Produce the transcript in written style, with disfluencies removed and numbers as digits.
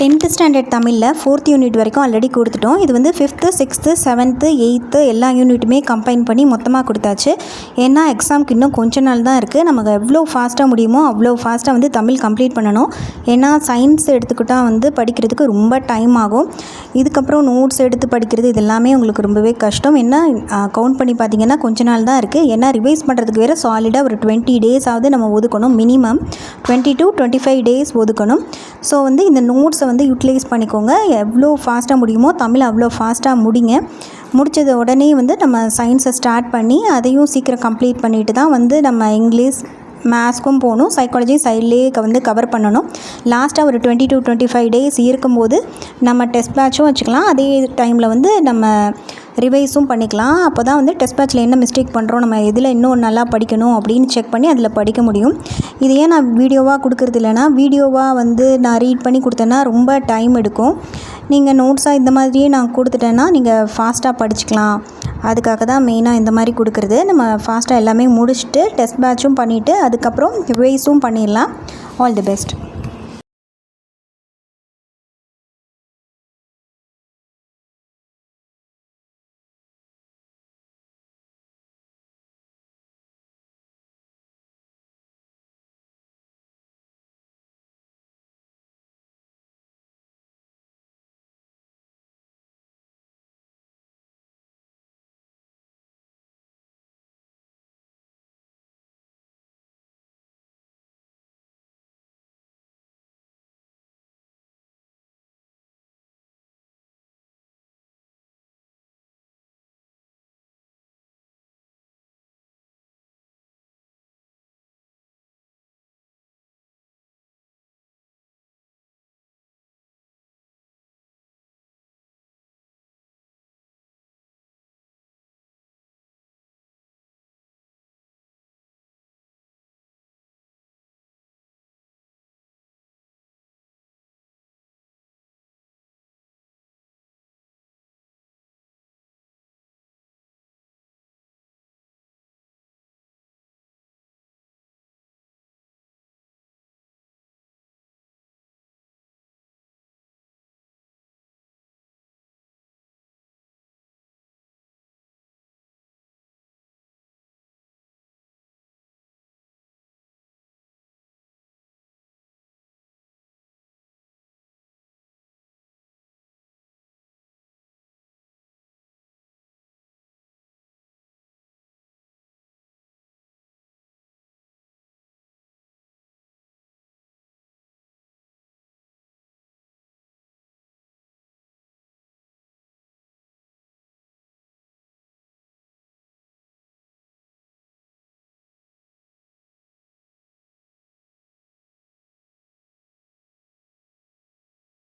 10th standard தமிழில் 4th unit வரைக்கும் already கொடுத்துட்டோம். இது வந்து 5th 6th 7th 8th எல்லா யூனிட்டுமே கம்பைன் பண்ணி மொத்தமாக கொடுத்தாச்சு. ஏன்னா எக்ஸாமுக்கு இன்னும் கொஞ்ச நாள் தான் இருக்குது. நமக்கு எவ்வளோ ஃபாஸ்ட்டாக முடியுமோ அவ்வளோ ஃபாஸ்ட்டாக வந்து தமிழ் கம்ப்ளீட் பண்ணணும். ஏன்னா சயின்ஸ் எடுத்துக்கிட்டால் வந்து படிக்கிறதுக்கு ரொம்ப டைம் ஆகும். இதுக்கப்புறம் நோட்ஸ் எடுத்து படிக்கிறது இது எல்லாமே உங்களுக்கு ரொம்பவே கஷ்டம். என்ன கவுண்ட் பண்ணி பார்த்தீங்கன்னா கொஞ்ச நாள் தான் இருக்குது. ஏன்னா ரிவைஸ் பண்ணுறதுக்கு வேறு சாலிடாக ஒரு 20 days ஆகுது நம்ம ஒதுக்கணும். மினிமம் 20 to 25 days ஒதுக்கணும். ஸோ வந்து இந்த நோட்ஸை வந்து யூட்டிலைஸ் பண்ணிக்கோங்க. எவ்வளோ ஃபாஸ்ட்டாக முடியுமோ தமிழ் அவ்வளோ ஃபாஸ்ட்டாக முடிங்க. முடித்தது உடனே வந்து நம்ம சயின்ஸை ஸ்டார்ட் பண்ணி அதையும் சீக்கிரம் கம்ப்ளீட் பண்ணிட்டு தான் வந்து நம்ம இங்கிலீஷ் மேத்ஸ்க்கும் போகணும். சைக்காலஜி சைட்லேயே வந்து கவர் பண்ணணும். லாஸ்ட்டாக ஒரு 20 to 25 days இருக்கும்போது நம்ம டெஸ்ட் பேட்சும் வச்சுக்கலாம். அதே டைமில் வந்து நம்ம ரிவைஸும் பண்ணிக்கலாம். அப்போ தான் வந்து டெஸ்ட் பேட்சில் என்ன மிஸ்டேக் பண்ணுறோம், நம்ம எதில் இன்னும் நல்லா படிக்கணும் அப்படின்னு செக் பண்ணி அதில் படிக்க முடியும். இது ஏன் நான் வீடியோவாக கொடுக்குறது இல்லைனா, வீடியோவாக வந்து நான் ரீட் பண்ணி கொடுத்தேன்னா ரொம்ப டைம் எடுக்கும். நீங்கள் நோட்ஸாக இந்த மாதிரியே நான் கொடுத்துட்டேன்னா நீங்கள் ஃபாஸ்ட்டாக படிச்சுக்கலாம். அதுக்காக தான் மெயினாக இந்த மாதிரி கொடுக்குறது. நம்ம ஃபாஸ்ட்டாக எல்லாமே முடிச்சுட்டு டெஸ்ட் பேட்சும் பண்ணிவிட்டு அதுக்கப்புறம் ரிவைஸும் பண்ணிடலாம். All the best.